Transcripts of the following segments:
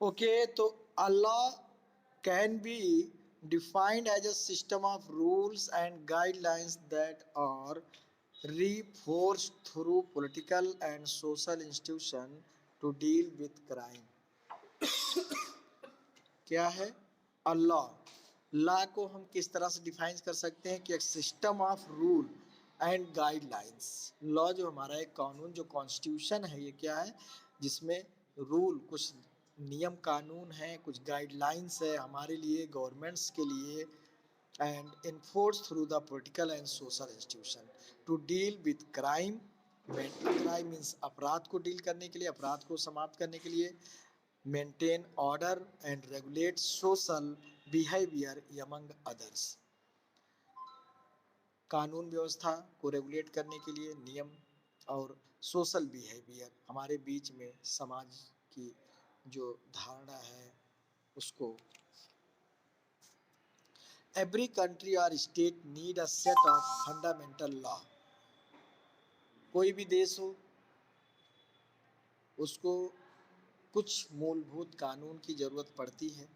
Okay, so Allah can be defined as a system of rules and guidelines that are reinforced through political and social institutions to deal with crime. क्या है? अल्लाह law को हम किस तरह से define कर सकते हैं कि एक system of rule and guidelines. Law जो हमारा एक कानून, जो कॉन्स्टिट्यूशन है, ये क्या है? जिसमें रूल, कुछ नियम कानून है, कुछ गाइडलाइंस है हमारे लिए, गवर्नमेंट्स के लिए, and enforced through the political and social institution to deal with crime। Crime means अपराध को डील करने के लिए, अपराध को समाप्त करने के लिए, maintain order and regulate social behaviour among others. कानून व्यवस्था को रेगुलेट करने के लिए, नियम और सोशल बिहेवियर, हमारे बीच में समाज की जो धारणा है उसको। एवरी कंट्री और state need a set of fundamental law. कोई भी देश हो, उसको कुछ मूलभूत कानून की जरूरत पड़ती है,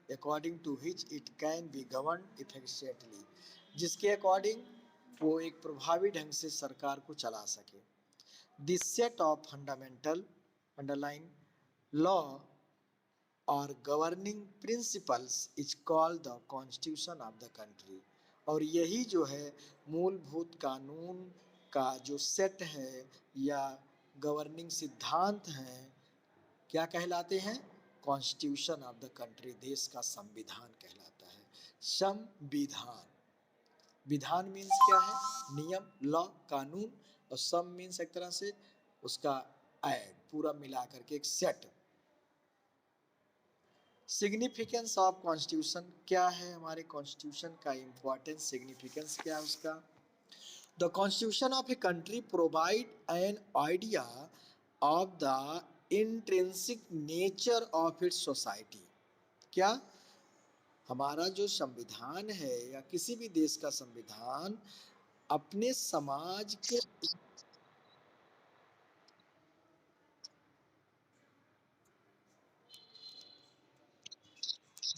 according to which it can be govern effectively, जिसके अकॉर्डिंग वो एक प्रभावी ढंग से सरकार को चला सके। This set of fundamental underline law और governing principles is called the constitution of the country. और यही जो है मूलभूत कानून का जो सेट है या गवर्निंग सिद्धांत हैं, क्या कहलाते हैं? कॉन्स्टिट्यूशन ऑफ द कंट्री, देश का संविधान कहलाता है। संविधान, विधान मीन्स क्या है? नियम, लॉ, कानून, और सम मीन्स एक तरह से उसका ऐड, पूरा मिला करके एक सेट। सिग्निफिकेंस ऑफ कॉन्स्टिट्यूशन क्या है? हमारे कॉन्स्टिट्यूशन का इंपॉर्टेंस, सिग्निफिकेंस क्या है उसका? The constitution of a country provide an idea of the intrinsic nature of its society. क्या? हमारा जो संविधान है या किसी भी देश का संविधान अपने समाज के,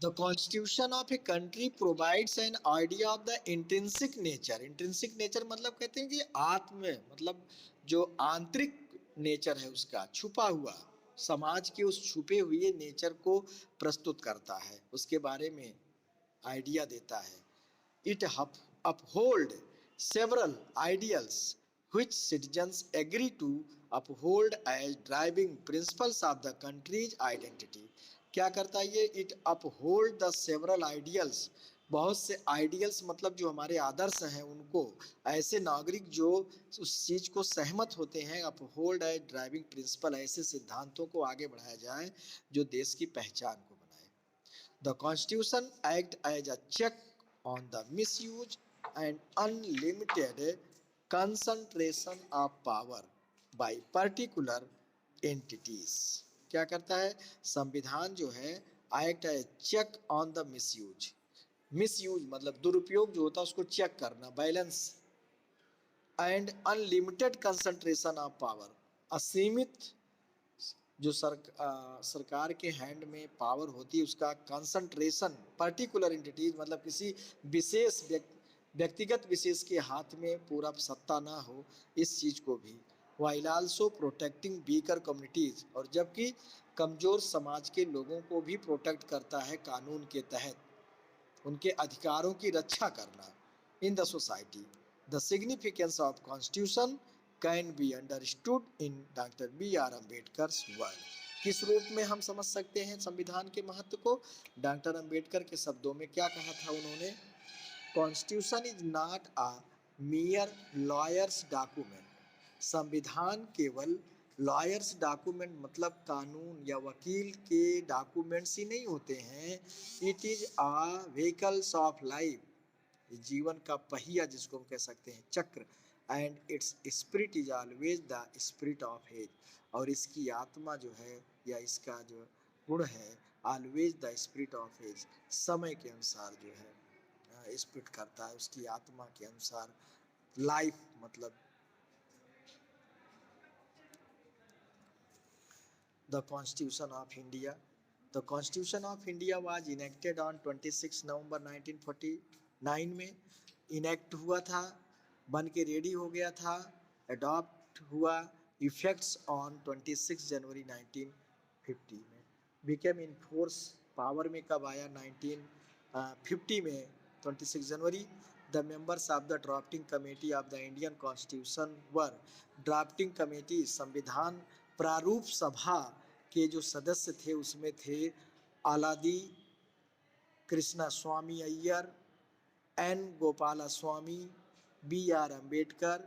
the constitution of a country provides an idea of the intrinsic nature. Intrinsic nature मतलब कहते हैं कि आत्म, मतलब जो आंतरिक नेचर है उसका, छुपा हुआ, समाज के उस छुपे हुए नेचर को प्रस्तुत करता है, उसके बारे में आइडिया देता है। It uphold several ideals which citizens agree to uphold as driving principles of the country's identity। क्या करता है ये? It uphold the several ideals, बहुत से आइडियल्स मतलब जो हमारे आदर्श हैं उनको, ऐसे नागरिक जो उस चीज को सहमत होते हैं, अपहोल्ड एज ड्राइविंग प्रिंसिपल, ऐसे सिद्धांतों को आगे बढ़ाया जाए जो देश की पहचान को बनाए। The constitution act as a check on the misuse and unlimited concentration of power by particular entities. क्या करता है? संविधान जो है, एक्ट है check on the misuse. Misuse मतलब दुरुपयोग जो होता है उसको चेक करना, balance, and unlimited concentration of power, असीमित जो सरकार के हैंड में पावर होती है उसका कंसंट्रेशन, पर्टिकुलर एंटिटीज मतलब किसी विशेष व्यक्तिगत विशेष के हाथ में पूरा सत्ता ना हो, इस चीज को भी। While also protecting weaker communities, और जबकि कमजोर समाज के लोगों को भी प्रोटेक्ट करता है कानून के तहत, उनके अधिकारों की रक्षा करना in the society. The significance of constitution can be understood in doctor B R Ambedkar word. किस रूप में हम समझ सकते हैं संविधान के महत्व को? डॉक्टर अम्बेडकर के शब्दों में क्या कहा था उन्होंने? Constitution is not a मियर lawyers document. संविधान केवल लॉयर्स डॉक्यूमेंट मतलब कानून या वकील के डॉक्यूमेंट्स ही नहीं होते हैं। It is a vehicles of life, जीवन का पहिया जिसको हम कह सकते हैं, चक्र। And its spirit is always the spirit of age, और इसकी आत्मा जो है या इसका जो गुण है, always the spirit of age, समय के अनुसार जो है स्पिरिट करता है, उसकी आत्मा के अनुसार। लाइफ मतलब the constitution of India The Constitution of India was enacted on 26 नवंबर 1949 में इनेक्ट हुआ था, बन के रेडी हो गया था, अडॉप्ट हुआ, इफेक्ट्स ऑन 26 जनवरी 1950 में, बिकेम इन फोर्स, पावर में कब आया 1950 में 26 जनवरी। The members of the drafting committee of the Indian constitution were, drafting committee संविधान प्रारूप सभा के जो सदस्य थे उसमें थे Alladi Krishnaswamy Iyer, N Gopalaswami, B R Ambedkar,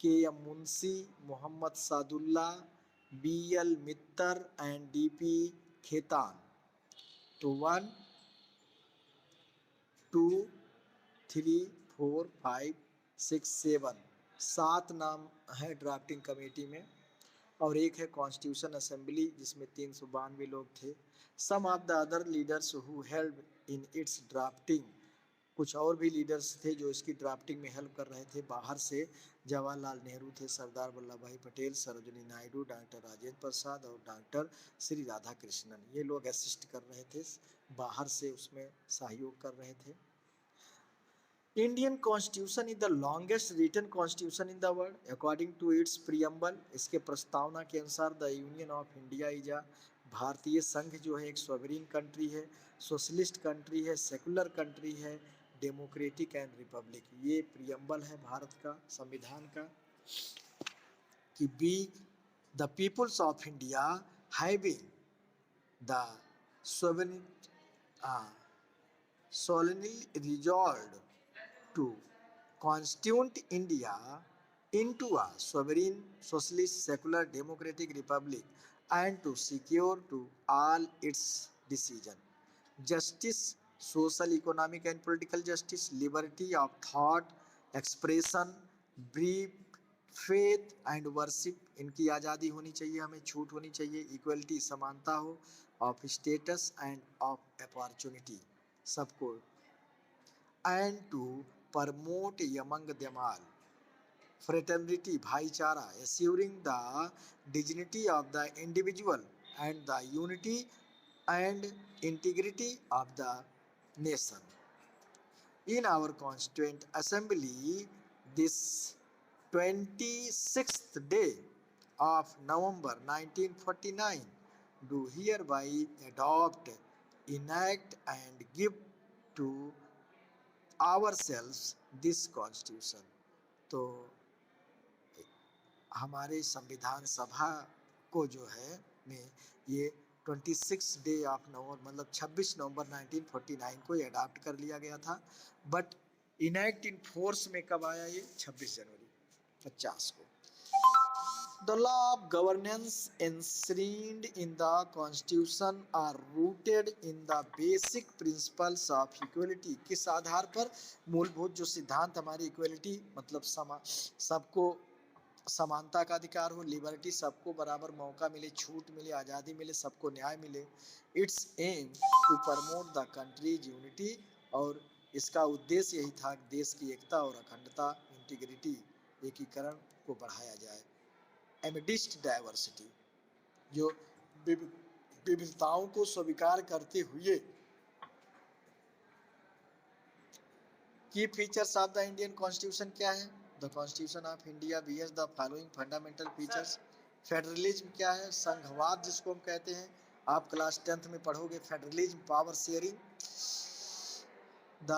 K M Munshi, Mohammad Saadullah, B L Mitter and D P Khaitan. तो 1 2 3 4 5 6 7 7 नाम है ड्राफ्टिंग कमेटी में, और एक है कॉन्स्टिट्यूशन असेंबली जिसमें 392 लोग थे। Some of the other leaders who help in its drafting, कुछ और भी लीडर्स थे जो इसकी ड्राफ्टिंग में हेल्प कर रहे थे बाहर से। जवाहरलाल नेहरू थे, सरदार वल्लभ भाई पटेल, सरोजिनी नायडू, डॉक्टर राजेंद्र प्रसाद और डॉक्टर श्री राधा कृष्णन, ये लोग असिस्ट कर रहे थे, बाहर से उसमें सहयोग कर रहे थे। Indian constitution is the longest written constitution in the world according to its preamble. इसके प्रस्तावना के अनुसार the union of India is a, भारतीय संघ जो है एक सॉवरेन कंट्री है, सोशलिस्ट कंट्री है, सेकुलर कंट्री है, डेमोक्रेटिक एंड रिपब्लिक। ये प्रियम्बल है भारत का संविधान का कि we the peoples of India having the sovereign solemnly resolved to constitute India into a sovereign, socialist, secular, democratic republic, and to secure to all its decision justice, social, economic, and political justice, liberty of thought, expression, belief, faith and worship, इनकी आज़ादी होनी चाहिए, हमें छूट होनी चाहिए, equality समानता हो, of status and of opportunity सबको, and to promote among them all fraternity भाईचारा, assuring the dignity of the individual and the unity and integrity of the nation. In our Constituent Assembly, this 26th day of November 1949, do hereby adopt, enact, and give to ourselves this Constitution. तो हमारे संविधान सभा को जो है में ये 26 day of November मतलब 26 नवंबर 1949 को अडॉप्ट कर लिया गया था, बट इनैक्ट इन फोर्स में कब आया ये 26 जनवरी 50 को। The law of governance enshrined in the constitution are rooted in the basic principles of equality। किस आधार पर? मूलभूत जो सिद्धांत हमारी इक्वलिटी मतलब सबको समानता का अधिकार हो, लिबर्टी सबको बराबर मौका मिले, छूट मिले, आज़ादी मिले, सबको न्याय मिले। Its aim to promote the country's unity, और इसका उद्देश्य यही था कि देश की एकता और अखंडता, इंटीग्रिटी, एकीकरण को बढ़ाया जाए। एमिडिस्ट डाइवर्सिटी, जो विविधताओं को स्वीकार करते हुए। Key features of the Indian constitution क्या है? The constitution of India bears the following fundamental features. Federalism क्या है? संघवाद जिसको हम कहते हैं, आप क्लास 10th में पढ़ोगे। Federalism, power sharing. The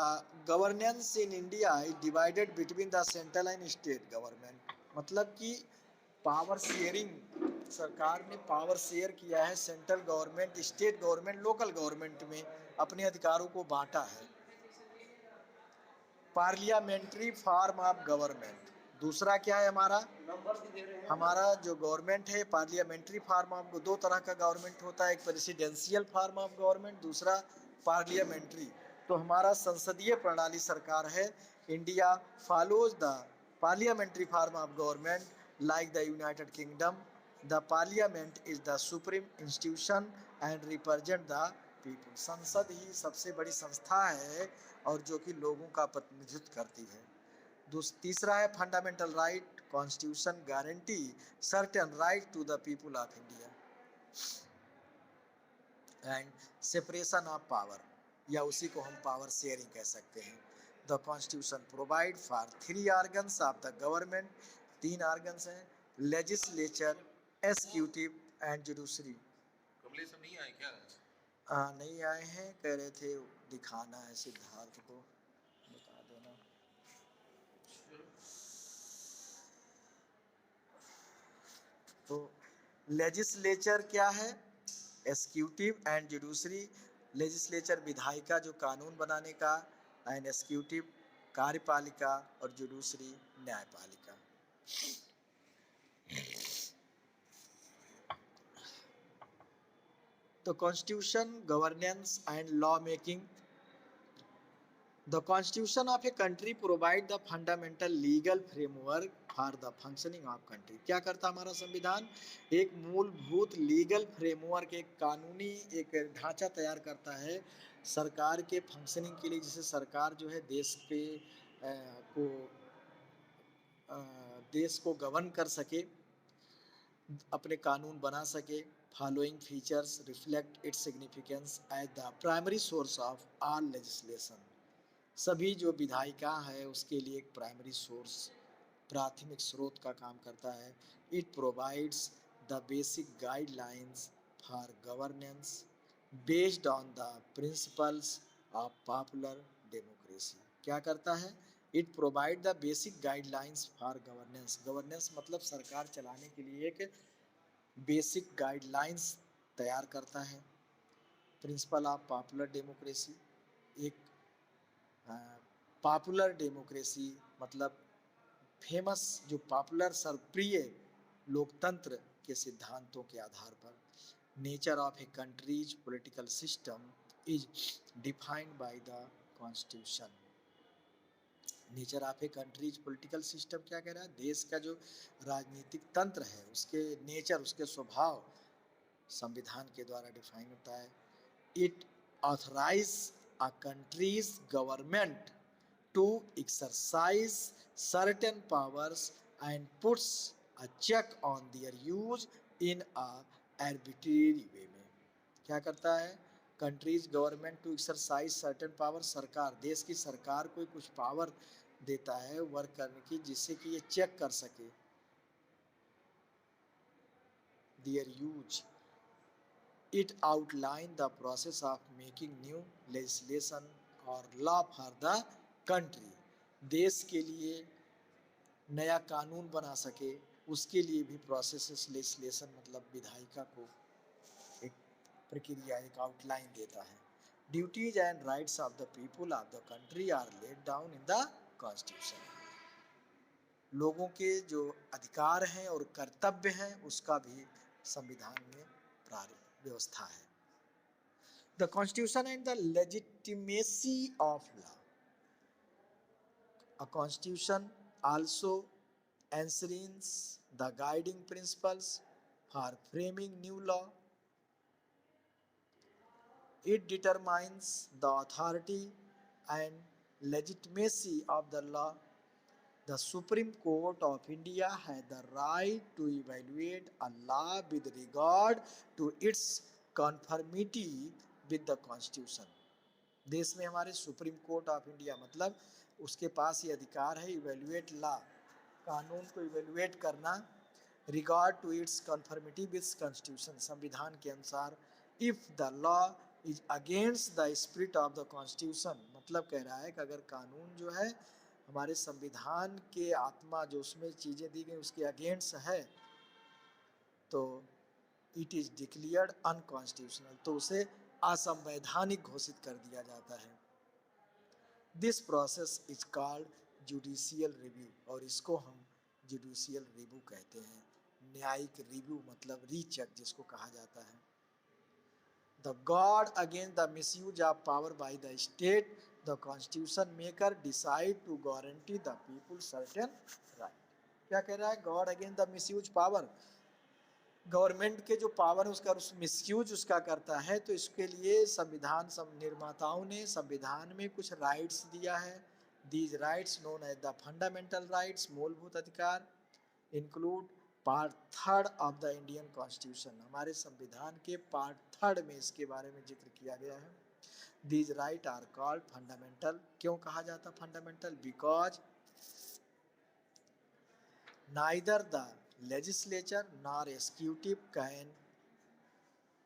governance in India is divided between the central and state government, मतलब कि पावर शेयरिंग, सरकार ने पावर शेयर किया है, central government, state government, local government में अपने अधिकारों को बांटा है। पार्लियामेंट्री फॉर्म ऑफ गवर्नमेंट, दूसरा क्या है हमारा जो गवर्नमेंट है पार्लियामेंट्री फॉर्म ऑफ, दो तरह का गवर्नमेंट होता है, एक प्रेसिडेंशियल फॉर्म ऑफ गवर्नमेंट, दूसरा पार्लियामेंट्री। तो हमारा संसदीय प्रणाली सरकार है। India follows the parliamentary form of government like the United kingdom. The parliament is the supreme institution and represent the people. संसद ही सबसे बड़ी संस्था है और जो कि लोगों का प्रतिनिधित्व करती है। तीसरा है fundamental right, constitution guarantee certain right to the people of India and separation of power, या उसी को हम पावर शेयरिंग कह सकते हैं। The constitution provide for 3 organs of the government, 3 organs हैं, legislature, executive and judiciary. Kamlesh नहीं आए क्या? नहीं आए हैं, कह रहे थे दिखाना है सिद्धार्थ को, बता देना। तो लेजिस्लेचर क्या है? Executive and judiciary. लेजिस्लेचर विधायिका जो कानून बनाने का, एंड एग्जीक्यूटिव कार्यपालिका, और जुडिशरी न्यायपालिका। तो constitution, governance and law making. The constitution of a country provide the fundamental legal framework for the functioning of country। क्या करता हमारा संविधान? एक मूलभूत लीगल फ्रेमवर्क, एक कानूनी एक ढांचा तैयार करता है सरकार के फंक्शनिंग के लिए, जिससे सरकार जो है देश को गवर्न कर सके, अपने कानून बना सके। Following features reflect its significance as the primary source of all legislation. सभी जो विधायिका है उसके लिए एक प्राइमरी सोर्स, प्राथमिक स्रोत का काम करता है। It provides the basic guidelines for governance based on the principles of popular democracy. क्या करता है? It provide the basic guidelines for governance. Governance मतलब सरकार चलाने के लिए एक बेसिक गाइडलाइंस तैयार करता है। प्रिंसिपल ऑफ पॉपुलर डेमोक्रेसी, एक पॉपुलर डेमोक्रेसी मतलब फेमस जो पॉपुलर सर्वप्रिय लोकतंत्र के सिद्धांतों के आधार पर। Nature of A countries political system is defined by the constitution. Nature of A countries political system क्या कह रहा है? देश का जो राजनीतिक तंत्र है उसके नेचर, उसके स्वभाव संविधान के द्वारा डिफाइन होता है। It authorise a country's government to exercise certain powers and puts a check on their use in a arbitrary way में। क्या करता है? Country's government to exercise certain power, सरकार, देश की सरकार को कुछ पावर देता है वर्क करने की, जिससे कि ये चेक कर सके their use। It outlined the process of making new legislation or law for the country। देश के लिए नया कानून बना सके उसके लिए भी प्रोसेस, लेजिस्लेशन मतलब विधायिका को एक प्रक्रिया, एक आउटलाइन देता है। Duties and rights of the people of the country are laid down in the constitution. लोगों के जो अधिकार हैं और कर्तव्य हैं उसका भी संविधान में प्रारूप व्यवस्था है। The constitution and the legitimacy of law. A constitution also enshrines the guiding principles for framing new law। It determines the authority and legitimacy of the law। The Supreme Court of India has the right to evaluate a law with regard to its conformity with the Constitution। देश में हमारे supreme court of India मतलब उसके पास ये अधिकार है evaluate law, कानून को इवेल्युएट करना, regard to its conformity with constitution, संविधान के अनुसार। If the law is against the spirit of the constitution, मतलब कह रहा है कि अगर कानून जो है हमारे संविधान के आत्मा जो उसमें चीज़ें दी गई उसके अगेंस्ट है, तो इट इज डिक्लेयर्ड अनकॉन्स्टिट्यूशनल, तो उसे असंवैधानिक घोषित कर दिया जाता है। This process is called judicial review, और इसको हम जुडिशियल रिव्यू कहते हैं। न्यायिक रिव्यू मतलब रीचेक जिसको कहा जाता है। The guard against the misuse of power by the state, the constitution maker decide to guarantee the people certain right. क्या कह रहा है? Guard against the misuse power, government के जो पावर है उसका मिसयूज उसका करता है, तो इसके लिए संविधान निर्माताओं ने संविधान में कुछ राइट्स दिया है। These rights known as the fundamental rights, मूलभूत अधिकार, include part third of the Indian constitution, हमारे संविधान के पार्ट थर्ड में इसके बारे में जिक्र किया गया है। These right are called fundamental. क्यों कहा जाता fundamental? Because neither the legislature nor executive can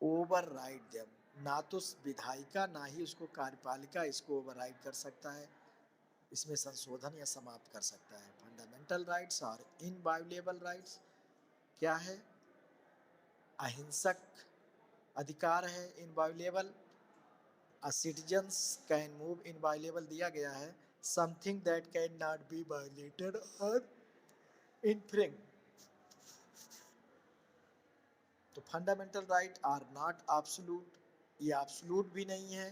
override them. ना तो विधायिका ना ही उसको कार्यपालिका इसको ओवर राइड कर सकता है, इसमें संशोधन या समाप्त कर सकता है। फंडामेंटल राइट्स और इनवायोलेबल राइट्स क्या है? अहिंसक अधिकार है inviolable. A citizens can move inviolable दिया गया है, something that can not be violated और इनफ्रिंग। तो fundamental right are not absolute, ये एब्सोल्यूट भी नहीं है।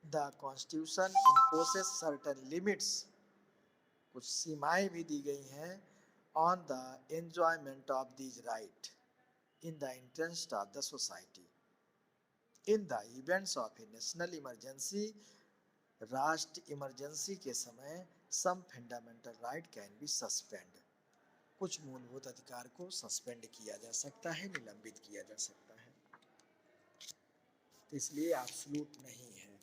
The constitution imposes certain limits, कुछ सीमाएं भी दी गई हैं on the enjoyment of these right in the interest of the society. In the events of A national emergency, राष्ट्र इमरजेंसी के समय some fundamental right can be suspend, कुछ मूलभूत अधिकार को सस्पेंड किया जा सकता है, निलंबित किया जा सकता है। तो इसलिए एब्सोल्यूट नहीं है।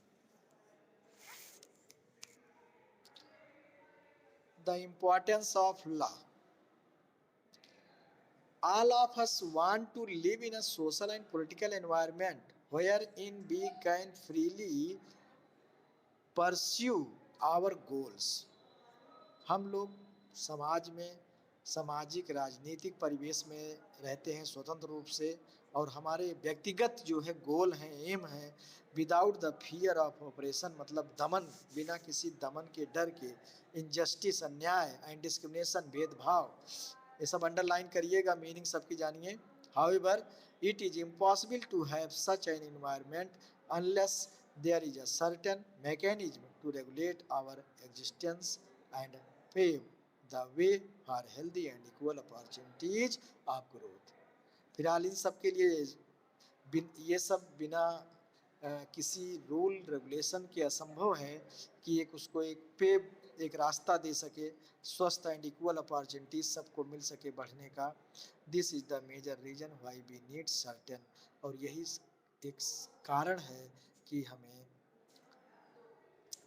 The importance of law. All of us want to live in a social and political environment wherein we can freely pursue our goals. हम लोग समाज में सामाजिक राजनीतिक परिवेश में रहते हैं स्वतंत्र रूप से, और हमारे व्यक्तिगत जो है गोल हैं, एम है, without the fear of operation, मतलब दमन, बिना किसी दमन के, डर के, इनजस्टिस, अन्याय एंड डिस्क्रिमिनेशन, भेदभाव, ये सब अंडरलाइन करिएगा, मीनिंग सबकी जानिए। However it is impossible to have such an environment unless there is a certain mechanism to regulate our existence and pave the way for healthy and equal opportunities of growth। फिलहाल इन सब के लिए ये सब बिना किसी रूल रेगुलेशन के असंभव है कि एक उसको एक पेव, एक रास्ता दे सके, स्वस्थ एंड इक्वल अपॉर्चुनिटीज सबको मिल सके बढ़ने का। This is the major reason why we need certain, और यही एक कारण है कि हमें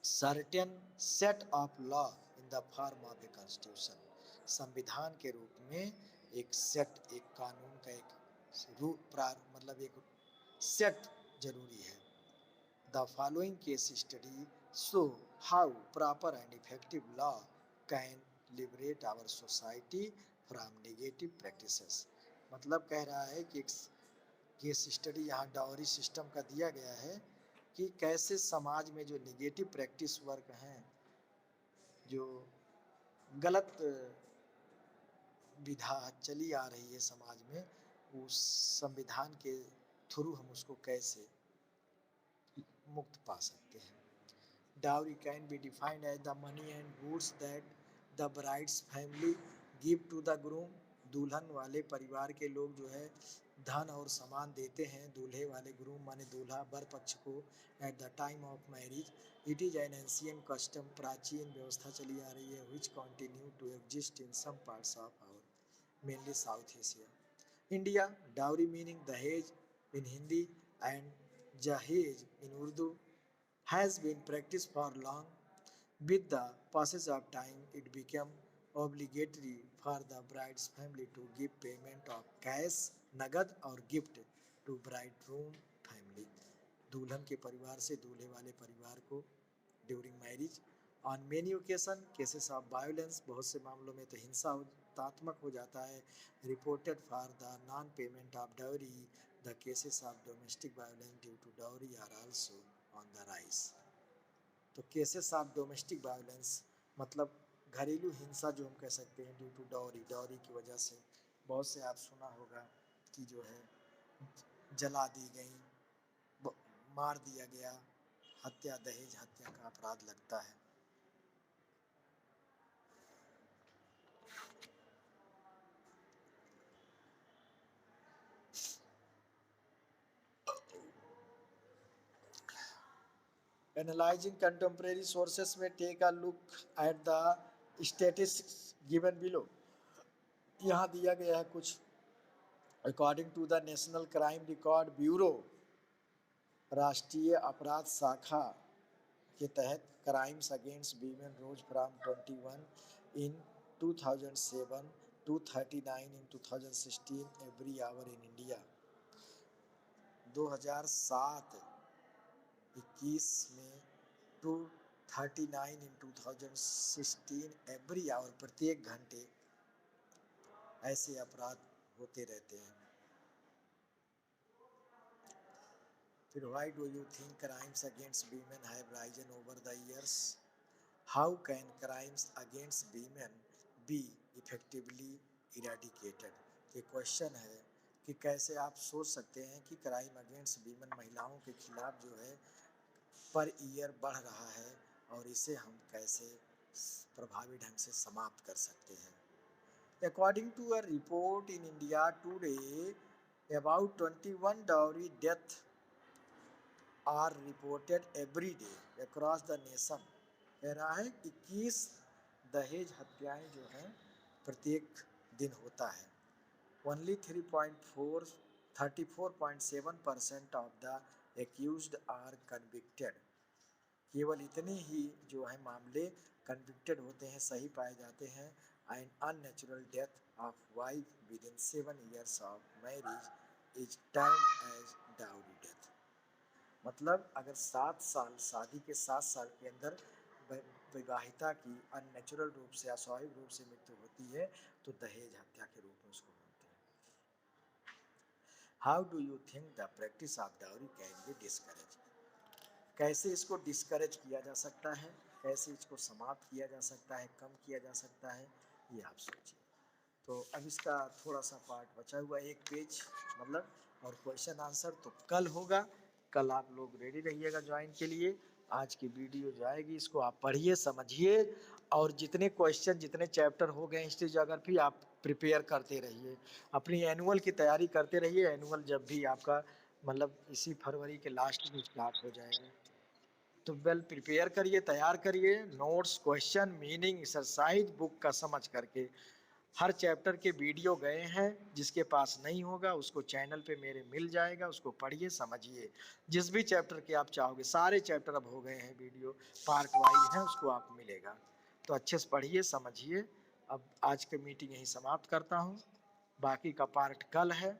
certain set of law in the form of a constitution, संविधान के रूप में एक सेट, एक कानून का एक रूप, मतलब एक सेट जरूरी है। The following case study show how proper and effective law can liberate our society from negative practices. मतलब कह रहा है कि एक केस स्टडी यहाँ डाउरी सिस्टम का दिया गया है कि कैसे समाज में जो निगेटिव प्रैक्टिस वर्क हैं, जो गलत विधा चली आ रही है समाज में, उस संविधान के थ्रू हम उसको कैसे मुक्त पा सकते हैं। Dowry can be defined as the money and goods that the bride's family give to the groom. दुल्हन वाले परिवार के लोग जो है धन और सामान देते हैं दूल्हे वाले, ग्रूम माने दूल्हा, बर पक्ष को, at the time of marriage. It is an ancient custom, प्राचीन व्यवस्था चली आ रही है, which continue to exist in some parts of our mainly South Asia. India, dowry meaning dahej in Hindi and jahez in Urdu has been practiced for long. With the passage of time, it became obligatory for the bride's family to give payment of cash, नगद और gift to bridegroom family। दुल्हन के परिवार से दूल्हे वाले परिवार को during marriage. On many occasion cases of violence, बहुत से मामलों में तो हिंसात्मक हो जाता है। Reported for the non payment of dowry, the cases of domestic violence due to dowry are also on the rise. तो केसेस ऑफ डोमेस्टिक वायोलेंस मतलब घरेलू हिंसा जो हम कह सकते हैं, ड्यू टू डाउरी, डाउरी की वजह से बहुत से आप सुना होगा कि जो है जला दी गई, मार दिया गया, हत्या, दहेज हत्या का अपराध लगता है। Analyzing contemporary sources में take a look at the statistics given below. यहाँ दिया गया है कुछ। According to the national crime record bureau, राष्ट्रीय अपराध शाखा के तहत crimes against women rose from 21 in 2007 to 39 in 2016 every hour in India. 2007 21 में टू 39 इन 2016 एवरी आवर, प्रत्येक घंटे ऐसे अपराध होते रहते हैं। फिर why do you think crimes against women have Ryzen over the years? How can crimes against women B effectively eradicated? ये क्वेश्चन है कि कैसे आप सोच सकते हैं कि क्राइम अगेंस्ट वीमेन, महिलाओं के खिलाफ जो है पर ईयर बढ़ रहा है, और इसे हम कैसे प्रभावी ढंग से समाप्त कर सकते हैं। According to a report in India today, about 21 dowry deaths are reported every day across the nation। कह रहा है 21 दहेज हत्याएं जो हैं प्रत्येक दिन होता है। Only 34.7% of the accused are convicted। केवल इतने ही जो है मामले कन्विक्टेड होते हैं, सही पाए जाते हैं। And unnatural death of wife within 7 years of marriage is termed as dowry death. मतलब अगर 7 साल, शादी के 7 साल के अंदर विवाहिता की अननेचुरल रूप से, अस्वाभाविक रूप से मृत्यु होती है तो दहेज हत्या के रूप में उसको मानते हैं। How do you think the practice of dowry can B discourage? कैसे इसको डिस्करेज किया जा सकता है, कैसे इसको समाप्त किया जा सकता है, कम किया जा सकता है, ये आप सोचिए। तो अब इसका थोड़ा सा पार्ट बचा हुआ, एक पेज मतलब, और क्वेश्चन आंसर तो कल होगा। कल आप लोग रेडी रहिएगा ज्वाइन के लिए। आज की वीडियो जो आएगी इसको आप पढ़िए, समझिए, और जितने क्वेश्चन, जितने चैप्टर हो गए हिस्ट्री ज्योग्राफी, आप प्रिपेयर करते रहिए, अपनी एनुअल की तैयारी करते रहिए। एनुअल जब भी आपका मतलब इसी फरवरी के लास्ट में स्टार्ट हो जाएगा, तो वेल प्रिपेयर करिए, तैयार करिए, notes, question, meaning, exercise book का समझ करके। हर चैप्टर के वीडियो गए हैं, जिसके पास नहीं होगा उसको चैनल पे मेरे मिल जाएगा, उसको पढ़िए, समझिए। जिस भी चैप्टर के आप चाहोगे, सारे चैप्टर अब हो गए हैं, वीडियो पार्ट वाइज है, उसको आप मिलेगा। तो अच्छे से पढ़िए, समझिए। अब आज की मीटिंग यहीं समाप्त करता हूँ, बाकी का पार्ट कल है।